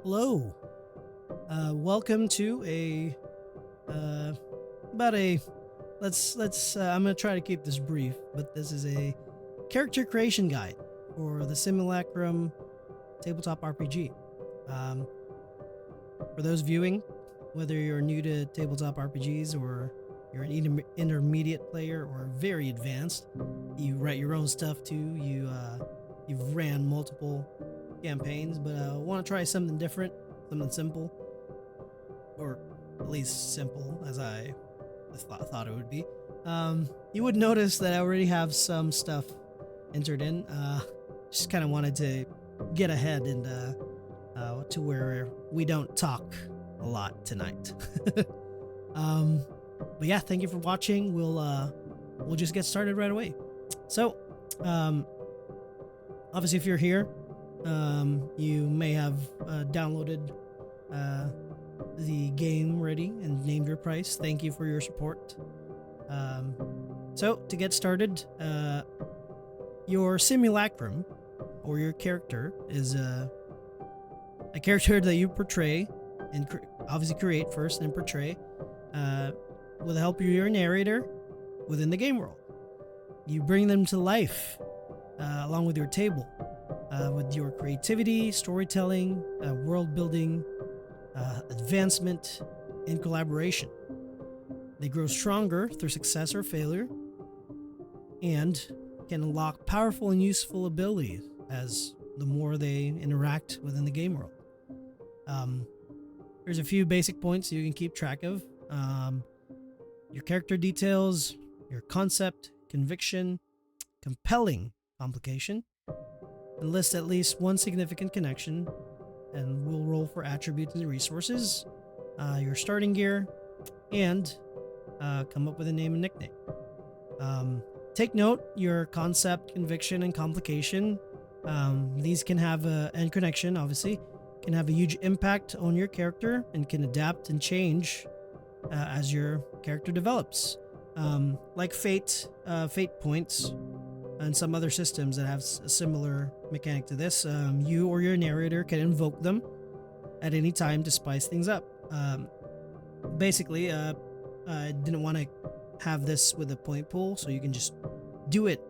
Hello. Welcome to a about a let's I'm gonna try to keep this brief, but this is a character creation guide for the Simulacrum tabletop RPG. Um, for those viewing, whether you're new to tabletop RPGs or you're an intermediate player or very advanced, you write your own stuff too. You've ran multiple campaigns, but want to try something different, something simple, or at least simple as I thought it would be. You would notice that I already have some stuff entered in. Just kind of wanted to get ahead and to where we don't talk a lot tonight. But yeah, thank you for watching. We'll just get started right away. So, obviously, if you're here, you may have downloaded the game ready and named your price. Thank you for your support. So to get started, your simulacrum or your character is a character that you portray and obviously create first and portray with the help of your narrator within the game world. You bring them to life along with your table. With your creativity, storytelling, world building, advancement, and collaboration. They grow stronger through success or failure and can unlock powerful and useful abilities as the more they interact within the game world. There's a few basic points you can keep track of. Your character details, your concept, conviction, compelling complication, and list at least one significant connection, and we'll roll for attributes and resources, your starting gear, and come up with a name and nickname. Take note, your concept, conviction, and complication. These can have and connection, obviously, can have a huge impact on your character and can adapt and change as your character develops. Like fate points, and some other systems that have a similar mechanic to this, you or your narrator can invoke them at any time to spice things up. Basically, I didn't want to have this with a point pool, so you can just do it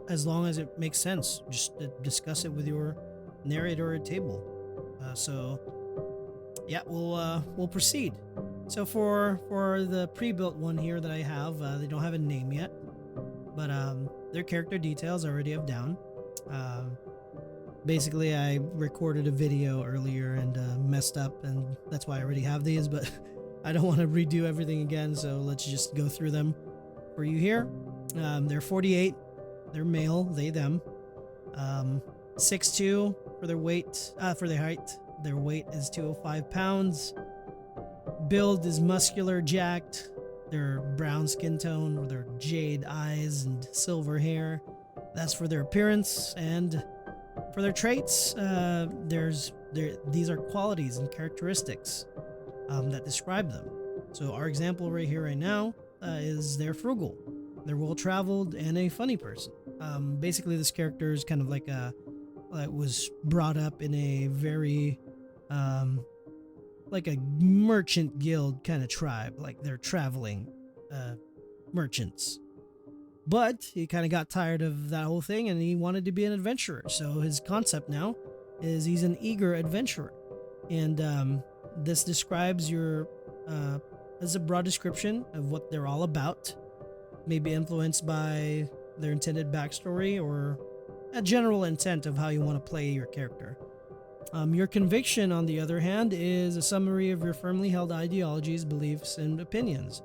as long as it makes sense. Just discuss it with your narrator at table. So yeah, we'll proceed. So for the pre-built one here that I have, they don't have a name yet, but their character details I already have down. Basically, I recorded a video earlier and messed up, and that's why I already have these, but I don't want to redo everything again, so let's just go through them for you here. They're 48, they're male, they, them. 6'2" for their weight, for their height. Their weight is 205 pounds. Build is muscular, jacked. Their brown skin tone with their jade eyes and silver hair. That's for their appearance. And for their traits, these are qualities and characteristics that describe them. So our example right here, right now, is they're frugal, they're well-traveled, and a funny person. Basically, this character is kind of like was brought up in a very like a merchant guild kind of tribe, like they're traveling merchants. But he kind of got tired of that whole thing and he wanted to be an adventurer. So his concept now is he's an eager adventurer. And this describes your, as a broad description of what they're all about, maybe influenced by their intended backstory or a general intent of how you want to play your character. Your conviction, on the other hand, is a summary of your firmly held ideologies, beliefs, and opinions.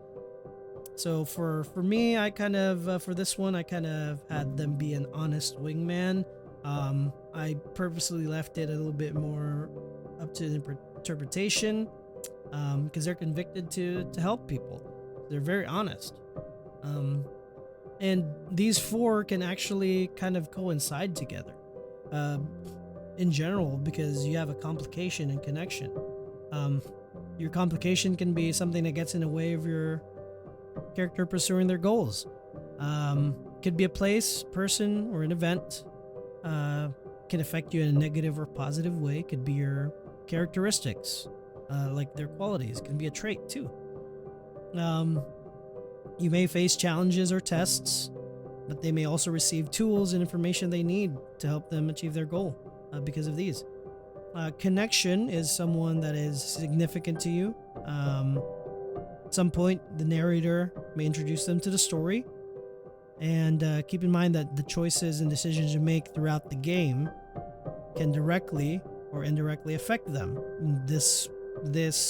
So for me, I kind of, for this one, I kind of had them be an honest wingman. I purposely left it a little bit more up to interpretation because they're convicted to help people. They're very honest. And these four can actually kind of coincide together. In general, because you have a complication and connection. Your complication can be something that gets in the way of your character pursuing their goals. Could be a place, person, or an event. Can affect you in a negative or positive way. Could be your characteristics, like their qualities. It can be a trait too. You may face challenges or tests, but they may also receive tools and information they need to help them achieve their goal because of these. Connection is someone that is significant to you. At some point, the narrator may introduce them to the story. And keep in mind that the choices and decisions you make throughout the game can directly or indirectly affect them. This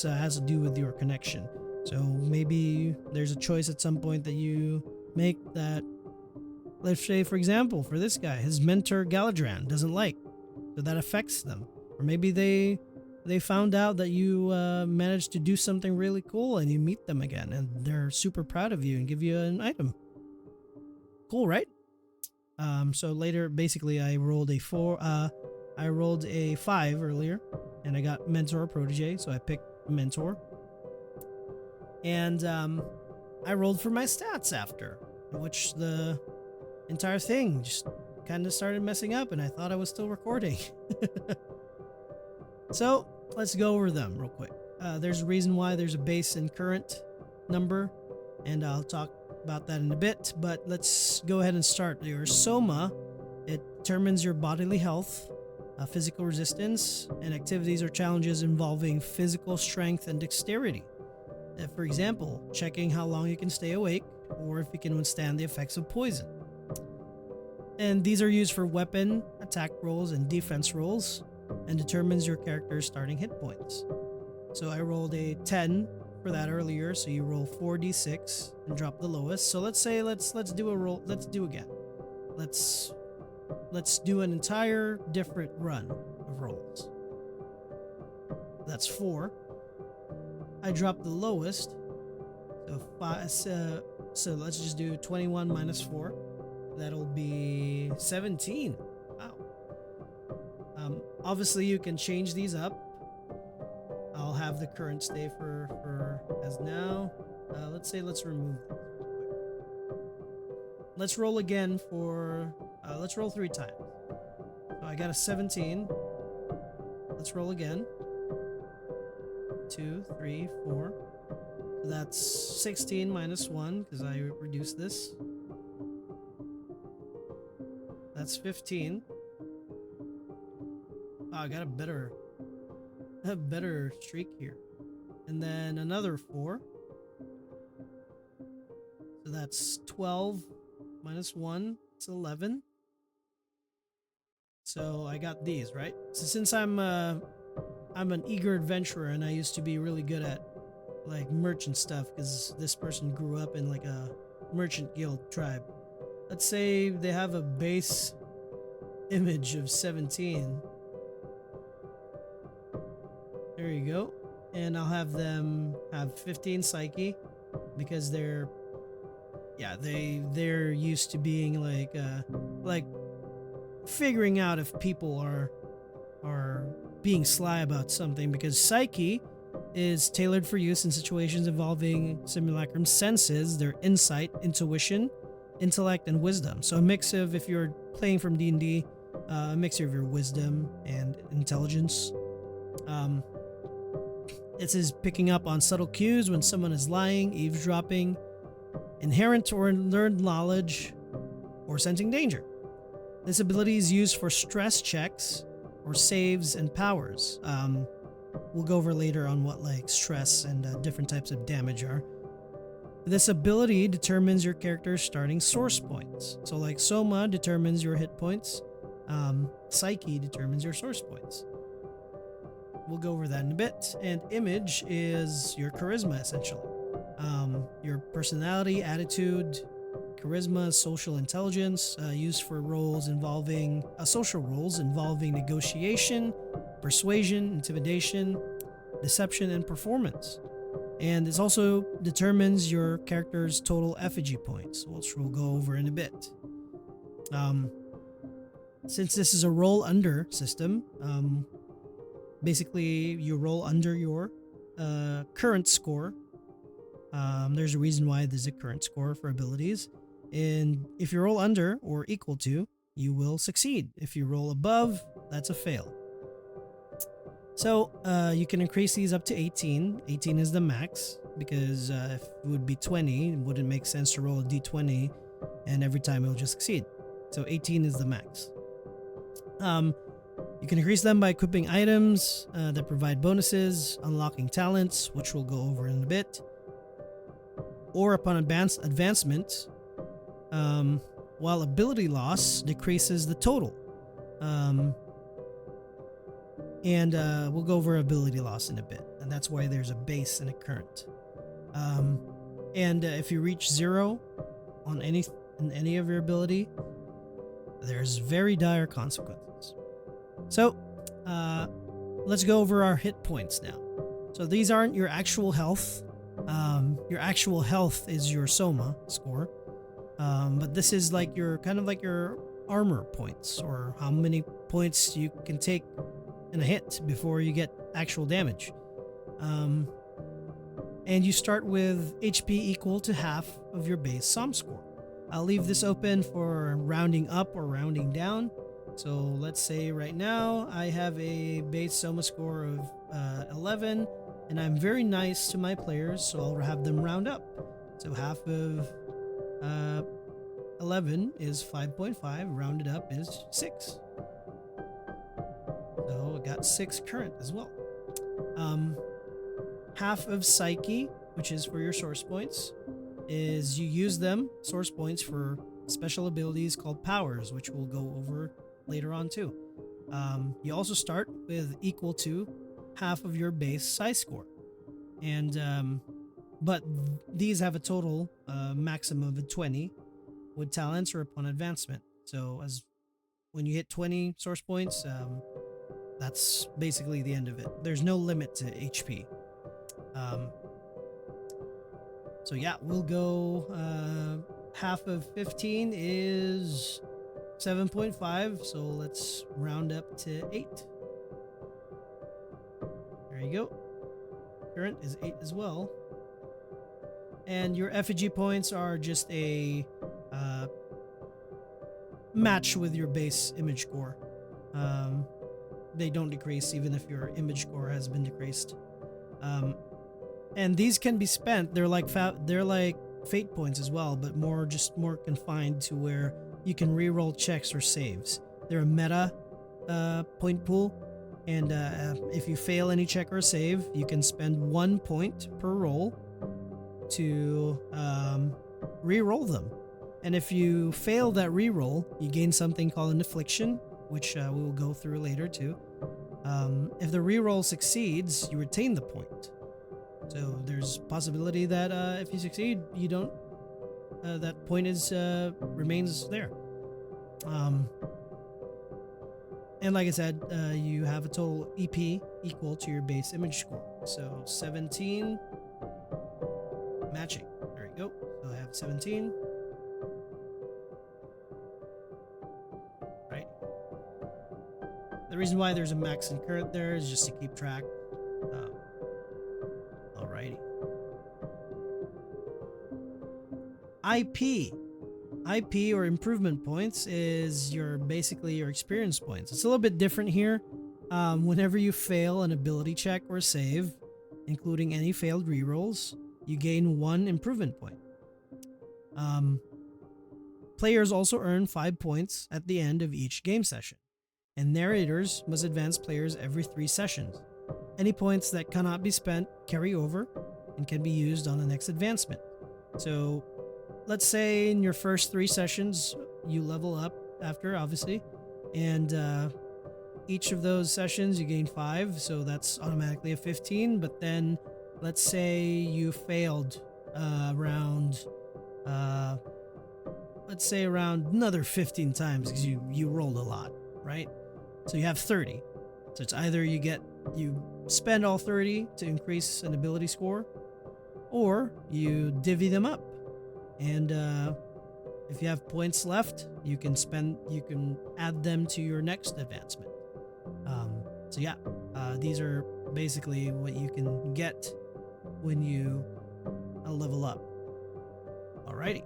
has to do with your connection. So maybe there's a choice at some point that you make that, let's say, for example, for this guy, his mentor Galadran doesn't like, so that affects them. Or maybe they found out that you managed to do something really cool and you meet them again and they're super proud of you and give you an item. Cool, right? So later, basically, I rolled a 5 earlier, and I got mentor protege, so I picked mentor. And I rolled for my stats after, which the entire thing just kind of started messing up, and I thought I was still recording. So let's go over them real quick. There's a reason why there's a base and current number, and I'll talk about that in a bit, but let's go ahead and start. Your soma, it determines your bodily health, physical resistance, and activities or challenges involving physical strength and dexterity. For example, checking how long you can stay awake or if you can withstand the effects of poison. And these are used for weapon, attack rolls, and defense rolls, and determines your character's starting hit points. So I rolled a 10 for that earlier, so you roll 4d6 and drop the lowest. So let's say let's do a roll. Let's do again. Let's do an entire different run of rolls. That's 4. I dropped the lowest, so 5. So let's just do 21 minus 4. That'll be 17. Wow. Obviously, you can change these up. I'll have the current stay for as now. Let's remove this. Let's roll again for, let's roll 3 times. So I got a 17. Let's roll again. 2, 3, 4. So that's 16 minus 1 because I reduced this. That's 15. Oh, I got a better streak here. And then another 4. So that's 12 minus 1. It's 11. So I got these, right? So since I'm an eager adventurer and I used to be really good at like merchant stuff because this person grew up in like a merchant guild tribe. Let's say they have a base image of 17. There you go. And I'll have them have 15 psyche because they're used to being like figuring out if people are being sly about something, because psyche is tailored for use in situations involving simulacrum senses, their insight, intuition, intellect, and wisdom. So a mix of, if you're playing from D&D, a mixture of your wisdom and intelligence. This is picking up on subtle cues when someone is lying, eavesdropping, inherent or learned knowledge, or sensing danger. This ability is used for stress checks or saves and powers. We'll go over later on what like stress and different types of damage are. This ability determines your character's starting source points. So like Soma determines your hit points. Psyche determines your source points. We'll go over that in a bit. And image is your charisma, essentially. Your personality, attitude, charisma, social intelligence, used for roles involving social roles involving negotiation, persuasion, intimidation, deception, and performance. And this also determines your character's total effigy points, which we'll go over in a bit. Since this is a roll under system, basically you roll under your current score. There's a reason why there's a current score for abilities. And if you roll under or equal to, you will succeed. If you roll above, that's a fail. So you can increase these up to 18. 18 is the max because if it would be 20, it wouldn't make sense to roll a d20 and every time it'll just succeed. So 18 is the max. You can increase them by equipping items that provide bonuses, unlocking talents, which we'll go over in a bit, or upon advancement, while ability loss decreases the total. And we'll go over ability loss in a bit, and that's why there's a base and a current. And if you reach 0 on any of your ability, there's very dire consequences. So let's go over our hit points now. So these aren't your actual health. Your actual health is your soma score, but this is like your kind of like your armor points, or how many points you can take in a hit before you get actual damage. And you start with HP equal to half of your base SOM score. I'll leave this open for rounding up or rounding down. So let's say right now I have a base SOMA score of 11, and I'm very nice to my players, so I'll have them round up. So half of 11 is 5.5, rounded up is 6. So I got 6 current as well. Half of Psyche, which is for your source points, is you use them, source points, for special abilities called powers, which we'll go over later on too. You also start with equal to half of your base psi score, and but these have a total maximum of 20 with talents or upon advancement. So as when you hit 20 source points, that's basically the end of it. There's no limit to HP. So yeah, we'll go half of 15 is 7.5, so let's round up to 8. There you go. Current is 8 as well. And your effigy points are just a match with your base image score. They don't decrease even if your image score has been decreased. And these can be spent. They're like fate points as well, but more confined to where you can reroll checks or saves. They're a meta point pool, and if you fail any check or save, you can spend 1 point per roll to re-roll them. And if you fail that re-roll, you gain something called an affliction, which we will go through later too. If the re-roll succeeds, you retain the point. So there's possibility that if you succeed, you don't. That point remains there. And like I said, you have a total EP equal to your base image score. So 17 matching. There you go. So I have 17. Right. The reason why there's a max and current there is just to keep track. Alrighty. IP or improvement points is basically your experience points. It's a little bit different here. Whenever you fail an ability check or save, including any failed rerolls, you gain 1 improvement point. Players also earn 5 points at the end of each game session, and narrators must advance players every 3 sessions. Any points that cannot be spent carry over and can be used on the next advancement. So let's say in your first 3 sessions, you level up after, obviously, and each of those sessions you gain 5, so that's automatically a 15. But then let's say you failed around another 15 times because you rolled a lot, right? So you have 30. So it's either you spend all 30 to increase an ability score, or you divvy them up. And if you have points left, you can add them to your next advancement. So yeah, these are basically what you can get when you level up. Alrighty.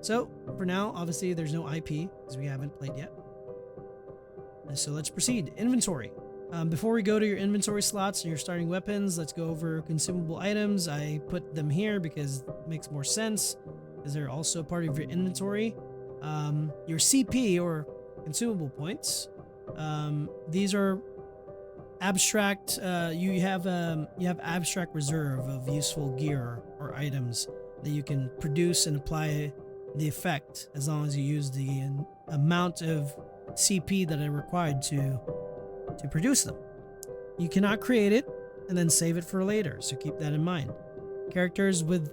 So for now, obviously there's no IP because we haven't played yet. So let's proceed. Inventory. Before we go to your inventory slots and your starting weapons, let's go over consumable items. I put them here because it makes more sense, because they're also part of your inventory. Your CP, or consumable points. These are abstract. You have abstract reserve of useful gear or items that you can produce and apply the effect as long as you use the amount of CP that are required to produce them. You cannot create it and then save it for later, so keep that in mind. Characters with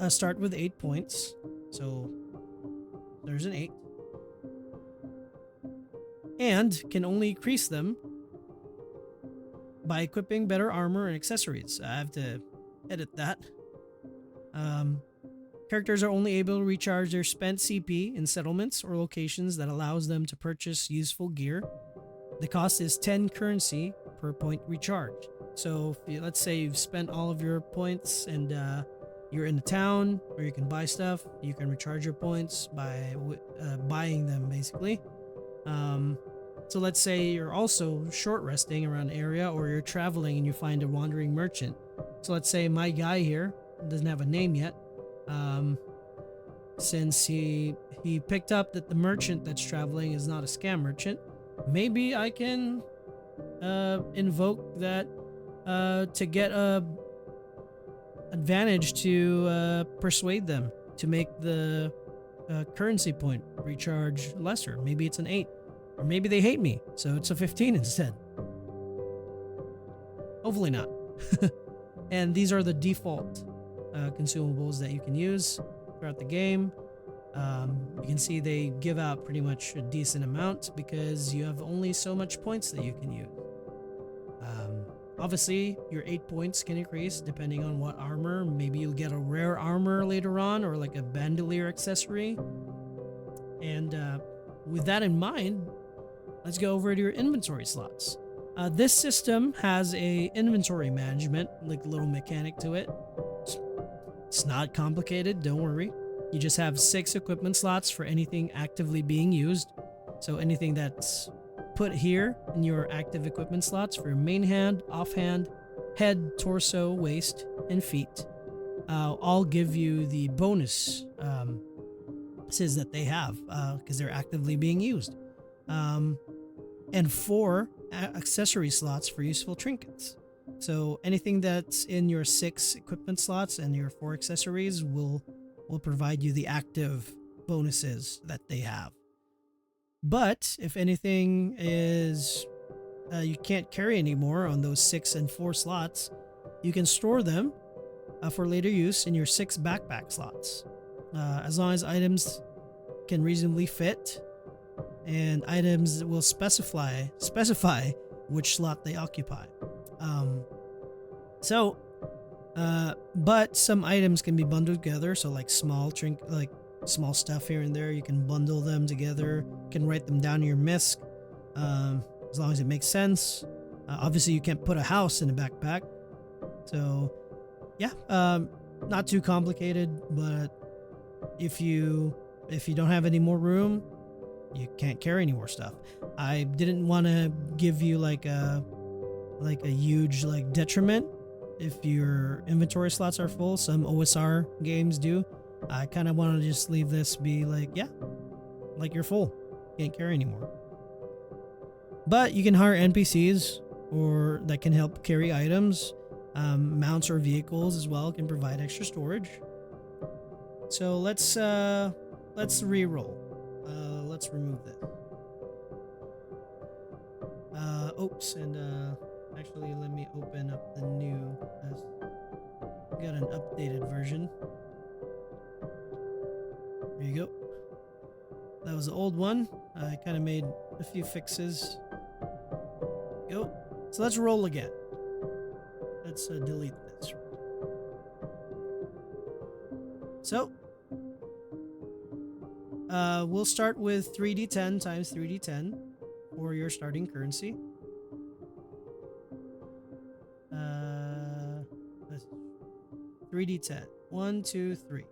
start with 8 points, so there's an 8, and can only increase them by equipping better armor and accessories. I have to edit that. Characters are only able to recharge their spent CP in settlements or locations that allows them to purchase useful gear. The cost is 10 currency per point recharged. So if let's say you've spent all of your points and you're in a town where you can buy stuff, you can recharge your points by buying them, basically. So let's say you're also short resting around an area, or you're traveling and you find a wandering merchant. So let's say my guy here doesn't have a name yet. Since he picked up that the merchant that's traveling is not a scam merchant, maybe I can invoke that to get a advantage to persuade them to make the currency point recharge lesser. Maybe it's an 8, or maybe they hate me, so it's a 15 instead. Hopefully not. And these are the default consumables that you can use throughout the game. You can see they give out pretty much a decent amount because you have only so much points that you can use. Obviously, your 8 points can increase depending on what armor. Maybe you'll get a rare armor later on, or like a bandolier accessory. And with that in mind, let's go over to your inventory slots. This system has a inventory management, like a little mechanic to it. It's not complicated, don't worry. You just have 6 equipment slots for anything actively being used. So anything that's put here in your active equipment slots for your main hand, offhand, head, torso, waist, and feet, all give you the bonus that they have because they're actively being used. And 4 accessory slots for useful trinkets. So anything that's in your 6 equipment slots and your 4 accessories will provide you the active bonuses that they have. But if anything is you can't carry anymore on those 6 and 4 slots, you can store them for later use in your 6 backpack slots, as long as items can reasonably fit, and items will specify which slot they occupy. But some items can be bundled together, so like small stuff here and there, you can bundle them together. You can write them down in your MISC, as long as it makes sense. Obviously, you can't put a house in a backpack, so yeah, not too complicated. But if you don't have any more room, you can't carry any more stuff. I didn't want to give you like a huge detriment if your inventory slots are full. Some OSR games do. I kind of want to just leave this be like you're full, can't carry anymore. But you can hire NPCs or that can help carry items. Mounts or vehicles as well can provide extra storage. So let's re-roll. Let's remove this. Oops, and actually let me open up the new. Got an updated version. There you go. That was the old one. I kind of made a few fixes. Go. So let's roll again. Let's delete this. So we'll start with 3d10 times 3d10 for your starting currency. 3d10. 1, 2, 3.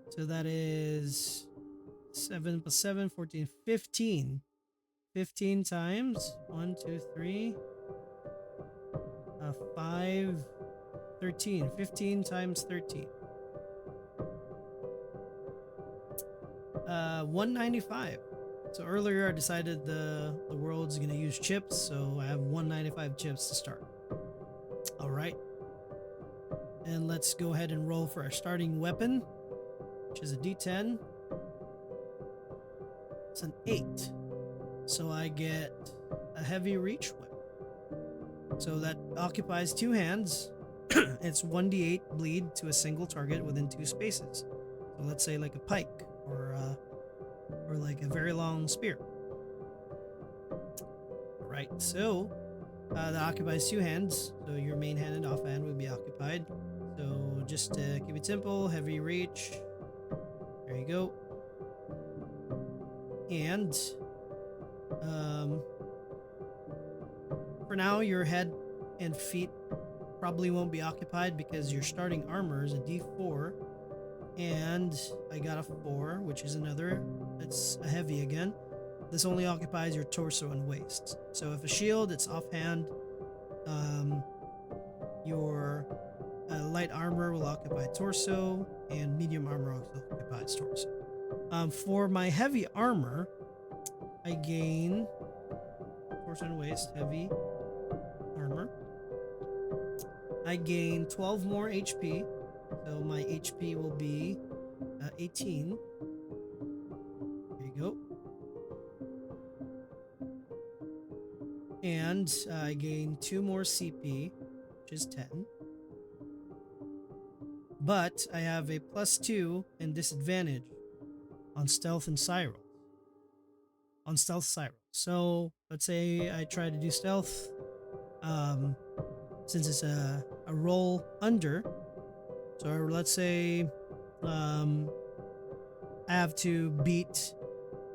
So that is 7 plus 7, 14, 15. 15 times 1, 2, 3. 5, 13. 15 times 13. 195. So earlier I decided the world's gonna use chips, so I have 195 chips to start. Alright. And let's go ahead and roll for our starting weapon, which is a D10. It's an 8. So I get a heavy reach whip. So that occupies 2 hands. It's 1d8 bleed to a single target within 2 spaces. So let's say like a pike or like a very long spear. Right, so that occupies 2 hands. So your main hand and offhand would be occupied. So just to keep it simple, heavy reach. There you go. And for now, your head and feet probably won't be occupied because your starting armor is a D4, and I got a 4, which is another. It's a heavy again. This only occupies your torso and waist. So if a shield, it's offhand. Your light armor will occupy torso, and medium armor also occupies torso. For my heavy armor, I gain torso and waist, heavy armor. I gain 12 more HP, so my HP will be 18. There you go. And I gain 2 more CP, which is 10. But I have a +2 and disadvantage on stealth and Cyril. On stealth Cyril. So let's say I try to do stealth. Since it's a roll under, so let's say I have to beat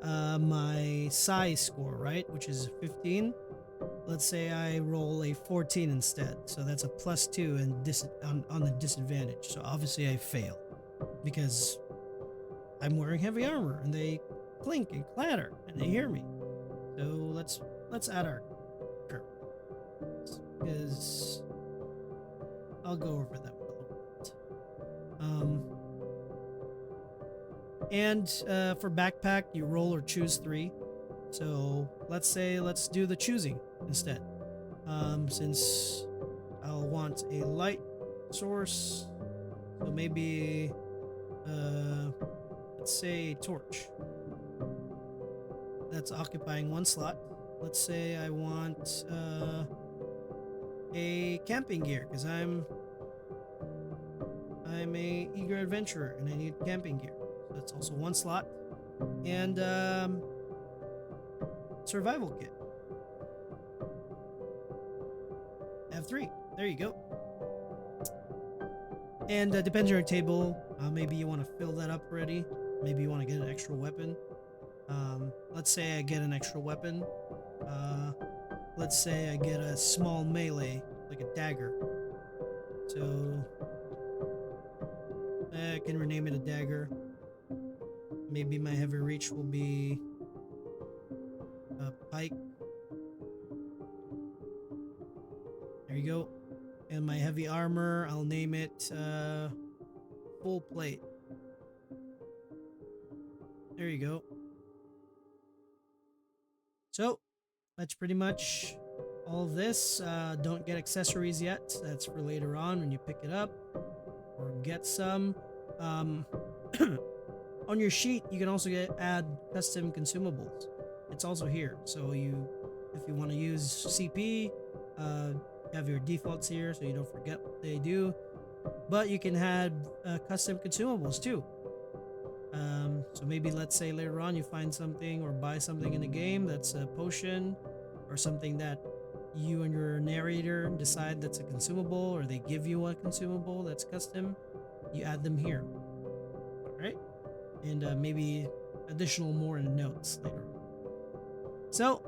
my size score, right, which is 15. Let's say I roll a 14 instead, so that's a +2 and on the disadvantage. So obviously I fail because I'm wearing heavy armor and they clink and clatter and they hear me. So let's add our curve because I'll go over them a little bit. And for backpack, you roll or choose 3. So let's do the choosing instead. Since I'll want a light source, so maybe let's say torch. That's occupying 1 slot. Let's say I want a camping gear because I'm a eager adventurer and I need camping gear. So that's also 1 slot. And survival kit. I have 3. There you go. And depends on your table. Maybe you want to fill that up already. Maybe you want to get an extra weapon. Let's say I get an extra weapon. Let's say I get a small melee, like a dagger. So I can rename it a dagger. Maybe my heavy reach will be a pike. There you go. And my heavy armor, I'll name it full plate. There you go. So that's pretty much all of this. Don't get accessories yet. That's for later on when you pick it up or get some. On your sheet, you can also add custom consumables. It's also here. So if you want to use CP, have your defaults here so you don't forget what they do. But you can add custom consumables too. So maybe let's say later on you find something or buy something in the game that's a potion or something that you and your narrator decide that's a consumable, or they give you a consumable that's custom. You add them here. Alright? And maybe additional more in notes later on. So,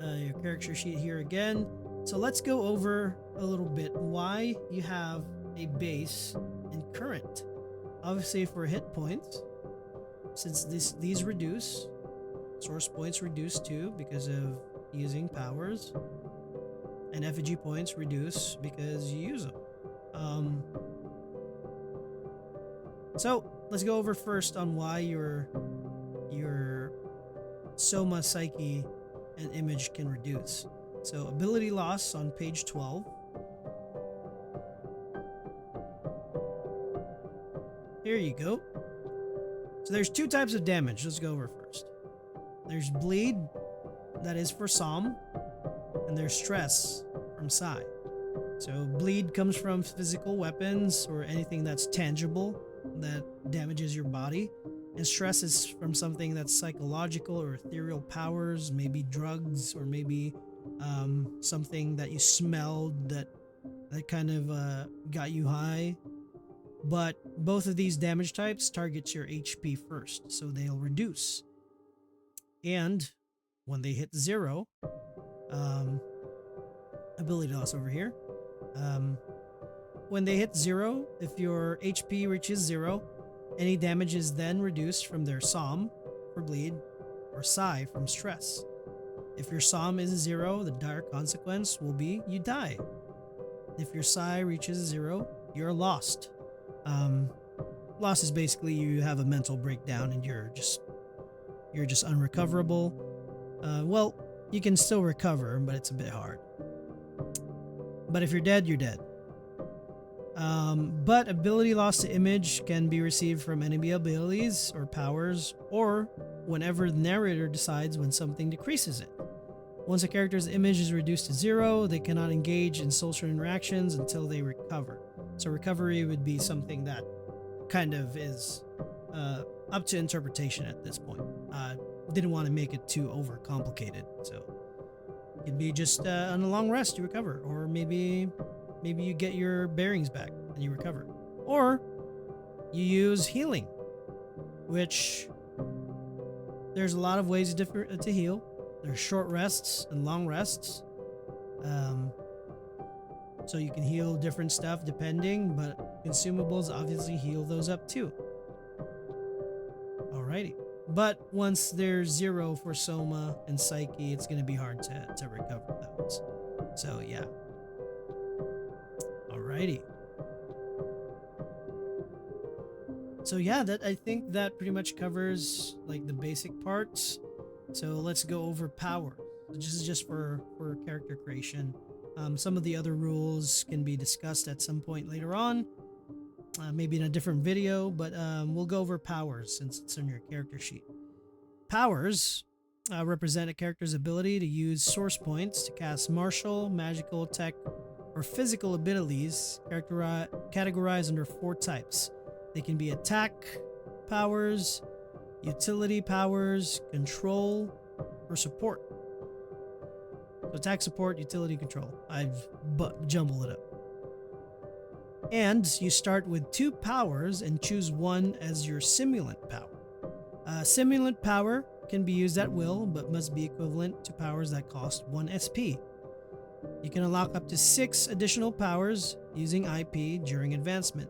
your character sheet here again. So let's go over a little bit why you have a base and current. Obviously for hit points, since these reduce, source points reduce too because of using powers. and effigy points reduce because you use them. So let's go over first on why your soma, psyche, and image can reduce. So ability loss on page 12. Here you go. So there's two types of damage. Let's go over first. There's bleed, that is for Psalm, and there's stress from Psi. So bleed comes from physical weapons or anything that's tangible that damages your body. And stress is from something that's psychological or ethereal powers, maybe drugs, or maybe something that you smelled that kind of got you high. But both of these damage types target your HP first, so they'll reduce. And when they hit 0, ability loss over here. When they hit 0, if your HP reaches 0, any damage is then reduced from their Psalm for bleed or Psi from stress. If your Psalm is 0, the dire consequence will be you die. If your Psi reaches 0, you're lost. Loss is basically you have a mental breakdown and you're just unrecoverable. Well, you can still recover, but it's a bit hard. But if you're dead, you're dead. But ability loss to image can be received from enemy abilities or powers, or whenever the narrator decides when something decreases it. Once a character's image is reduced to 0, they cannot engage in social interactions until they recover. So recovery would be something that kind of is up to interpretation at this point. Didn't want to make it too overcomplicated, so it could be just on a long rest you recover, or maybe you get your bearings back and you recover, or you use healing, which there's a lot of ways to heal. There's short rests and long rests. So you can heal different stuff depending, but consumables obviously heal those up too. Alrighty. But once there's 0 for Soma and Psyche, it's going to be hard to recover those. So yeah. Alrighty. So yeah, I think that pretty much covers like the basic parts. So let's go over power. This is just for character creation. Some of the other rules can be discussed at some point later on, maybe in a different video, but we'll go over powers since it's on your character sheet. Powers represent a character's ability to use source points to cast martial, magical, tech, or physical abilities categorized under 4 types. They can be attack powers, utility powers, control, or support. So attack, support, utility, control. I've jumbled it up. And you start with 2 powers and choose one as your simulant power. Simulant power can be used at will, but must be equivalent to powers that cost 1 SP. You can unlock up to 6 additional powers using IP during advancement,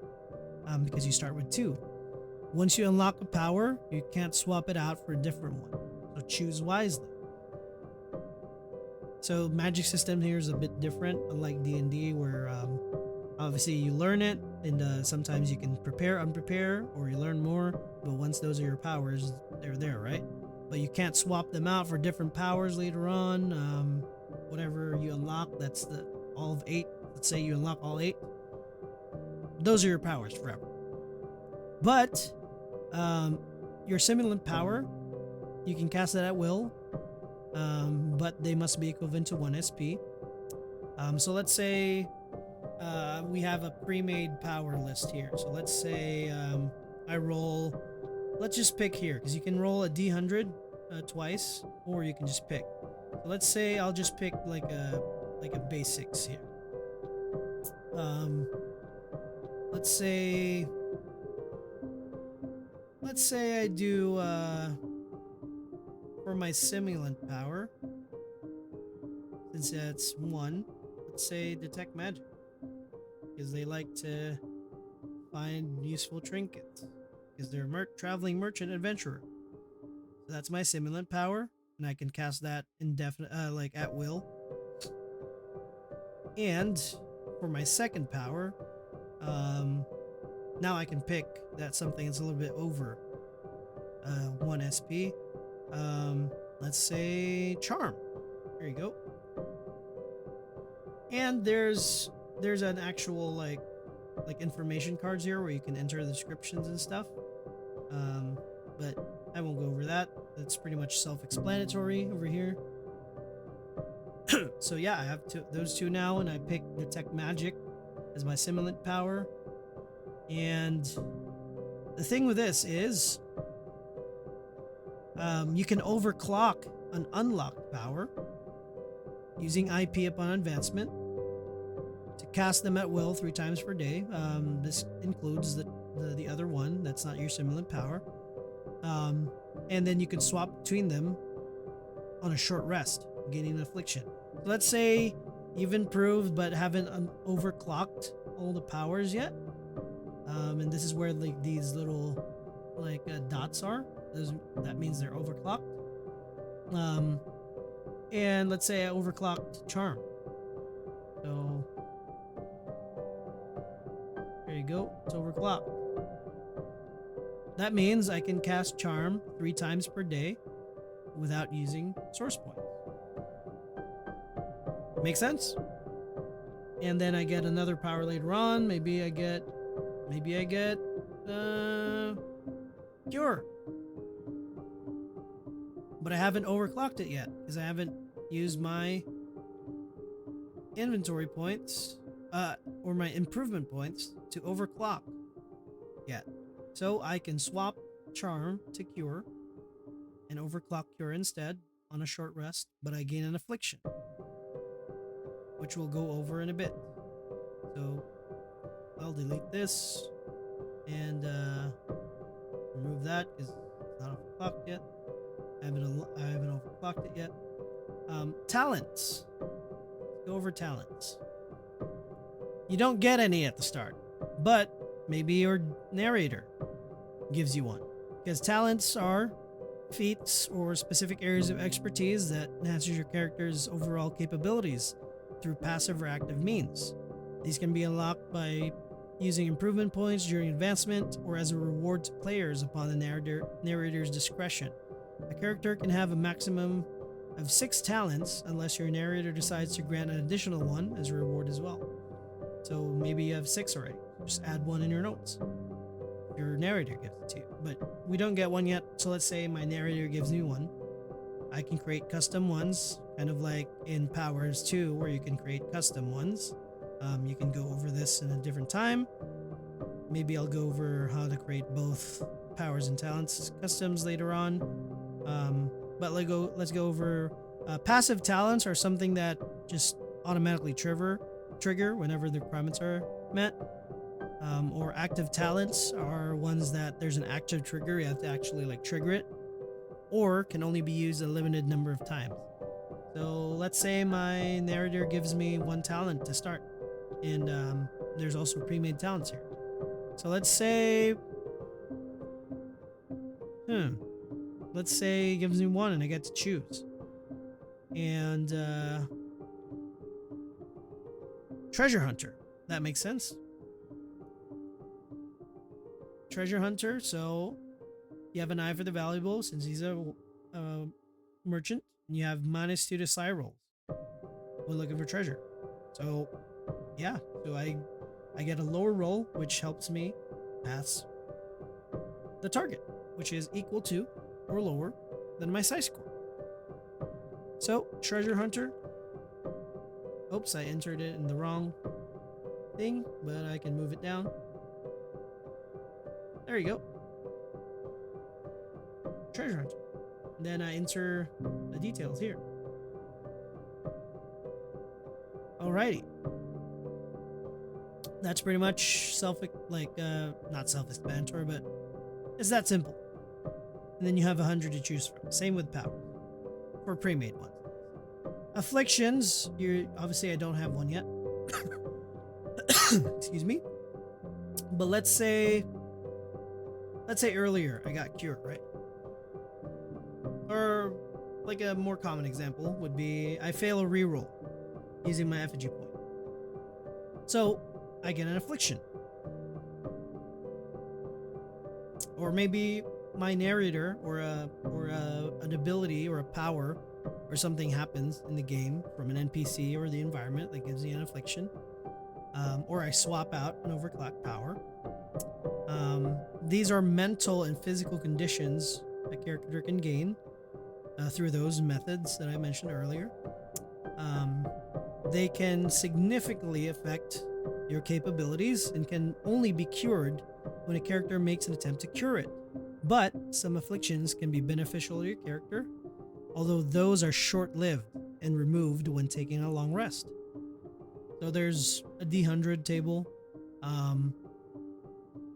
because you start with 2. Once you unlock a power, you can't swap it out for a different one, so choose wisely. So magic system here is a bit different, unlike D&D, where obviously you learn it, and sometimes you can prepare, unprepare, or you learn more, but once those are your powers, they're there, right? But you can't swap them out for different powers later on. Whatever you unlock, that's all of 8. Let's say you unlock all 8. Those are your powers forever. But your simulant power, you can cast that at will, but they must be equivalent to 1 SP. So let's say we have a pre-made power list here. So let's say I roll, let's just pick here, because you can roll a D100 twice, or you can just pick. So let's say I'll just pick like a basics here. Let's say I do for my simulant power, since that's 1, let's say detect magic, because they like to find useful trinkets, because they're traveling merchant adventurer. So that's my simulant power, and I can cast that indefinite, like at will. And for my second power, now I can pick that something that's a little bit over 1 SP. Let's say Charm. There you go. And there's an actual like information cards here where you can enter the descriptions and stuff. But I won't go over that. It's pretty much self-explanatory over here. So yeah, I have those two now, and I pick Detect Magic as my simulant power. And the thing with this is you can overclock an unlocked power using IP upon advancement to cast them at will 3 times per day. This includes the other one that's not your simulant power. And then you can swap between them on a short rest, gaining an affliction. So let's say you've improved but haven't overclocked all the powers yet. And this is where like these little dots are. That means they're overclocked. And let's say I overclocked Charm. So there you go. It's overclocked. That means I can cast Charm 3 times per day without using source points. Make sense? And then I get another power later on. Maybe I get Cure. But I haven't overclocked it yet because I haven't used my inventory points or my improvement points to overclock yet. So I can swap Charm to Cure and overclock Cure instead on a short rest, but I gain an affliction, which we'll go over in a bit. So I'll delete this and remove that because it's not overclocked yet. I haven't overclocked it yet. Talents. Let's go over talents. You don't get any at the start, but maybe your narrator gives you one, because talents are feats or specific areas of expertise that enhances your character's overall capabilities through passive or active means. These can be unlocked by using improvement points during advancement or as a reward to players upon the narrator's discretion. A character can have a maximum of 6 talents unless your narrator decides to grant an additional one as a reward as well. So maybe you have 6 already. Just add 1 in your notes. Your narrator gives it to you. But we don't get one yet, so let's say my narrator gives me one. I can create custom ones, kind of like in Powers 2 where you can create custom ones. You can go over this in a different time. Maybe I'll go over how to create both powers and talents customs later on. But let's go over passive talents are something that just automatically trigger whenever the requirements are met. Or active talents are ones that there's an active trigger, you have to actually like trigger it, or can only be used a limited number of times. So let's say my narrator gives me 1 talent to start, and there's also pre-made talents here. So let's say he gives me 1 and I get to choose. And Treasure Hunter, that makes sense. Treasure Hunter, so you have an eye for the valuable since he's a merchant, and you have -2 to psi rolls when looking for treasure. So yeah, so I get a lower roll, which helps me pass the target, which is equal to or lower than my psi score. So Treasure Hunter, oops, I entered it in the wrong thing, but I can move it down. There you go. Treasure Hunter. Then I enter the details here. Alrighty. That's pretty much not self-explanatory, but it's that simple. And then you have 100 to choose from. Same with power for pre-made ones. Afflictions, obviously I don't have one yet. Excuse me. But let's say earlier I got Cure, right? Or like a more common example would be I fail a reroll using my effigy point. So I get an affliction. Or maybe my narrator or an ability or a power or something happens in the game from an NPC or the environment that gives me an affliction. Or I swap out an overclock power. These are mental and physical conditions a character can gain through those methods that I mentioned earlier. They can significantly affect your capabilities and can only be cured when a character makes an attempt to cure it. But some afflictions can be beneficial to your character, although those are short-lived and removed when taking a long rest. So there's a D100 table.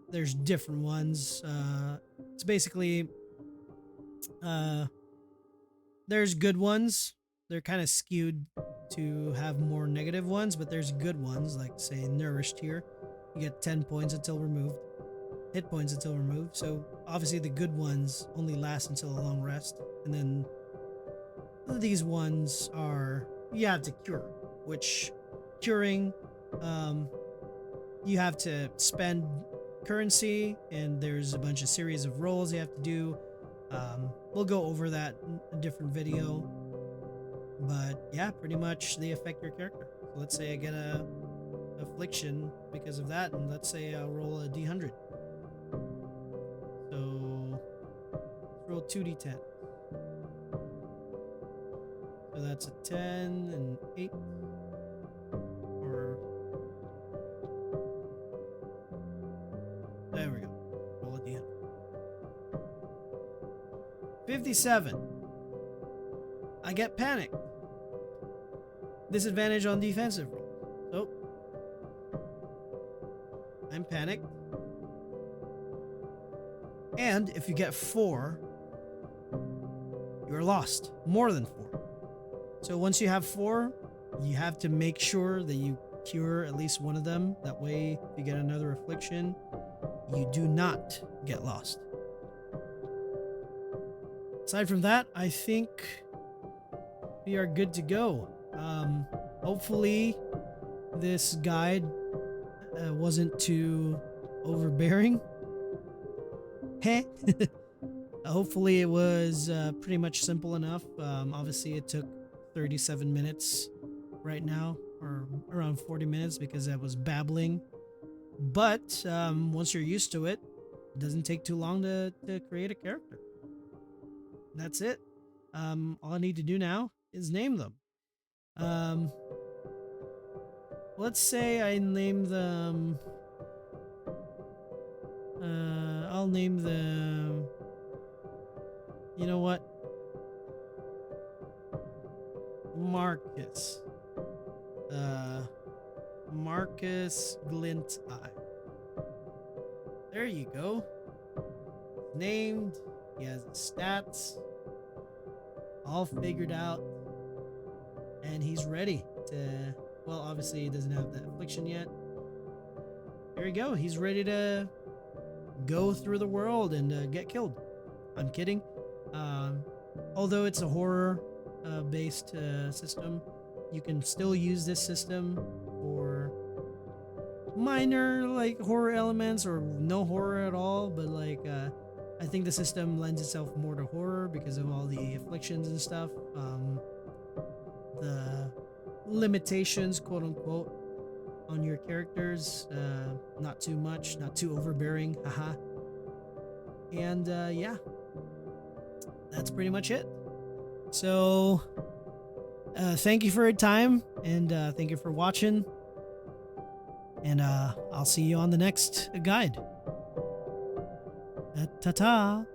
There's different ones. It's basically there's good ones. They're kind of skewed to have more negative ones, but there's good ones, like say Nourished here. You get 10 points until removed. Hit points until removed. So obviously the good ones only last until a long rest. And then these ones are, you have to cure, which curing, you have to spend currency and there's a bunch of series of rolls you have to do. We'll go over that in a different video. But yeah, pretty much they affect your character. So let's say I get a affliction because of that, and let's say I'll roll a D100. So let's roll 2D10. So that's a 10 and 8. Or there we go. Roll a D100. 57. I get panicked. Disadvantage on defensive roll. So I'm panicked. And if you get 4, you're lost. More than 4. So once you have 4, you have to make sure that you cure at least one of them. That way, if you get another affliction, you do not get lost. Aside from that, I think we are good to go. Hopefully this guide wasn't too overbearing. Heh. Hopefully it was pretty much simple enough. Obviously it took 37 minutes right now, or around 40 minutes because I was babbling. But once you're used to it, it doesn't take too long to create a character. That's it. All I need to do now is name them. Let's say I name them. I'll name them. You know what? Marcus. Marcus Glint Eye. There you go. Named. He has the stats all figured out. And he's ready to, well, obviously he doesn't have the affliction yet. There you go. He's ready to go through the world and get killed. I'm kidding. Although it's a horror based system, you can still use this system for minor like horror elements or no horror at all, but like I think the system lends itself more to horror because of all the afflictions and stuff. The limitations, quote unquote, on your characters, not too much, not too overbearing, haha. And yeah, that's pretty much it. So thank you for your time, and thank you for watching, and I'll see you on the next guide. Ta-ta.